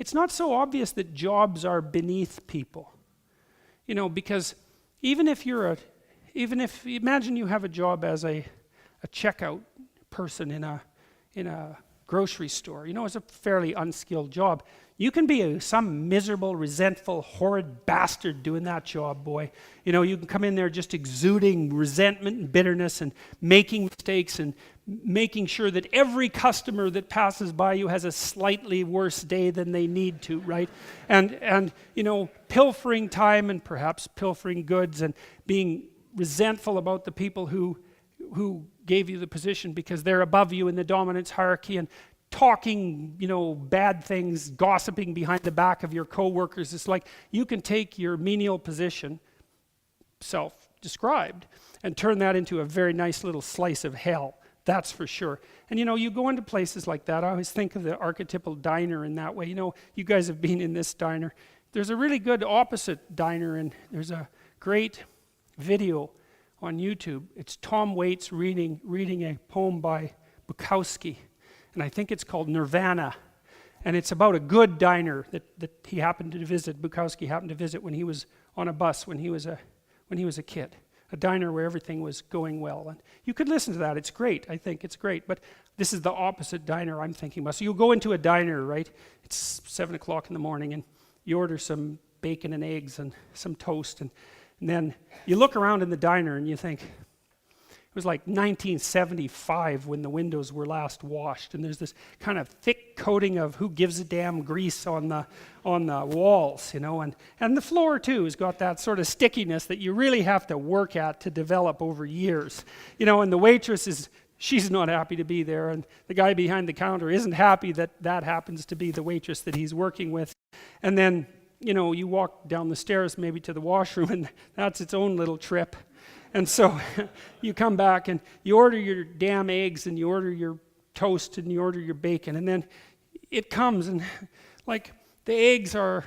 it's not so obvious that jobs are beneath people. Because imagine you have a job as a checkout person in a grocery store. It's a fairly unskilled job. You can be some miserable, resentful, horrid bastard doing that job, boy. You can come in there just exuding resentment and bitterness and making mistakes and making sure that every customer that passes by you has a slightly worse day than they need to, right? And pilfering time and perhaps pilfering goods and being resentful about the people who gave you the position because they're above you in the dominance hierarchy, and talking, bad things, gossiping behind the back of your coworkers. It's like you can take your menial position, self-described, and turn that into a very nice little slice of hell. That's for sure. And you go into places like that. I always think of the archetypal diner in that way. You guys have been in this diner. There's a really good opposite diner, and there's a great video on YouTube. It's Tom Waits reading a poem by Bukowski, and I think it's called Nirvana. And it's about a good diner that he happened to visit. Bukowski happened to visit when he was on a bus when he was a kid. A diner where everything was going well. And you could listen to that. It's great. I think it's great. But this is the opposite diner I'm thinking about. So you go into a diner, right? It's 7 o'clock in the morning, and you order some bacon and eggs and some toast, and then you look around in the diner and you think, it was like 1975 when the windows were last washed, and there's this kind of thick coating of who gives a damn grease on the walls, and the floor too has got that sort of stickiness that you really have to work at to develop over years, and the waitress she's not happy to be there, and the guy behind the counter isn't happy that happens to be the waitress that he's working with. And then you walk down the stairs maybe to the washroom, and that's its own little trip. And so you come back and you order your damn eggs and you order your toast and you order your bacon, and then it comes, and like the eggs are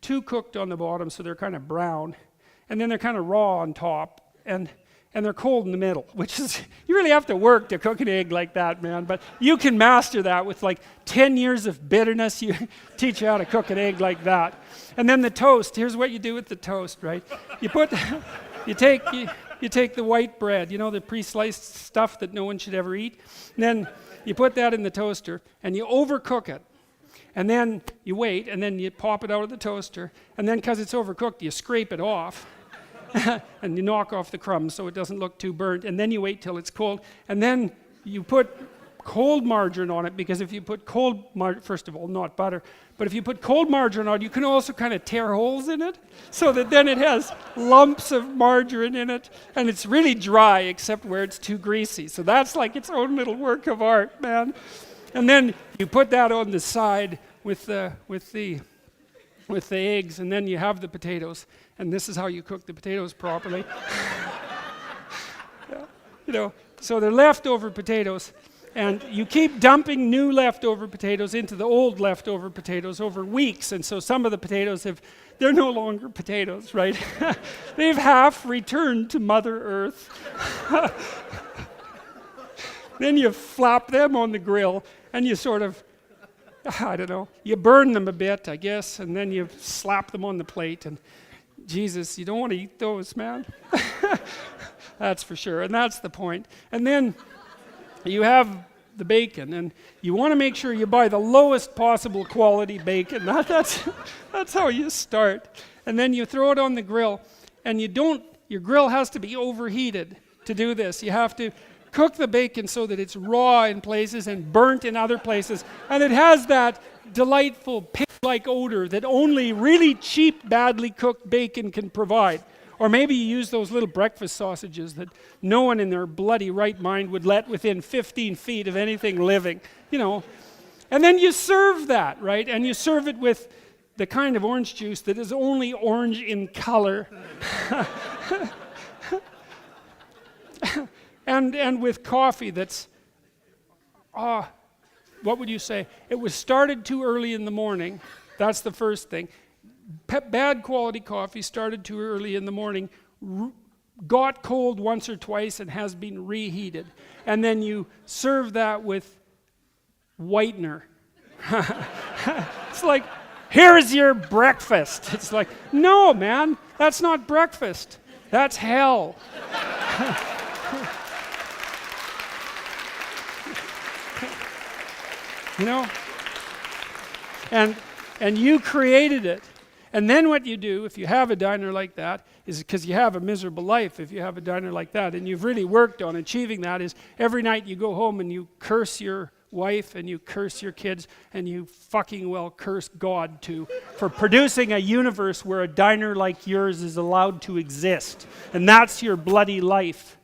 too cooked on the bottom, so they're kind of brown, and then they're kind of raw on top, and they're cold in the middle, which is, you really have to work to cook an egg like that, man. But you can master that with like 10 years of bitterness. You teach you how to cook an egg like that. And then the toast, here's what you do with the toast, right? You take the white bread, the pre-sliced stuff that no one should ever eat. And then you put that in the toaster and you overcook it. And then you wait, and then you pop it out of the toaster, and then because it's overcooked, you scrape it off. And you knock off the crumbs so it doesn't look too burnt, and then you wait till it's cold, and then you put cold margarine on it, because if you put cold margarine, first of all, not butter, but if you put cold margarine on it, you can also kind of tear holes in it, so that then it has lumps of margarine in it, and it's really dry except where it's too greasy. So that's like its own little work of art, man. And then you put that on the side with the eggs, and then you have the potatoes, and this is how you cook the potatoes properly. So they're leftover potatoes, and you keep dumping new leftover potatoes into the old leftover potatoes over weeks, and so some of the potatoes they're no longer potatoes, right? They've half returned to Mother Earth. Then you flap them on the grill, and you sort of, you burn them a bit, I guess, and then you slap them on the plate, and Jesus, you don't want to eat those, man. That's for sure, and that's the point. And then you have the bacon, and you want to make sure you buy the lowest possible quality bacon. That's how you start. And then you throw it on the grill, and your grill has to be overheated to do this. You have to cook the bacon so that it's raw in places and burnt in other places, and it has that delightful pig-like odor that only really cheap, badly cooked bacon can provide. Or maybe you use those little breakfast sausages that no one in their bloody right mind would let within 15 feet of anything living, And then you serve that, right? And you serve it with the kind of orange juice that is only orange in color. And with coffee that's, what would you say? It was started too early in the morning. That's the first thing. Bad quality coffee started too early in the morning, got cold once or twice and has been reheated. And then you serve that with whitener. It's like Here's your breakfast. It's like, no, man, that's not breakfast. That's hell. You know? And you created it. And then what you do, if you have a diner like that, is because you have a miserable life if you have a diner like that, and you've really worked on achieving that, is every night you go home and you curse your wife and you curse your kids and you fucking well curse God too for producing a universe where a diner like yours is allowed to exist. And that's your bloody life.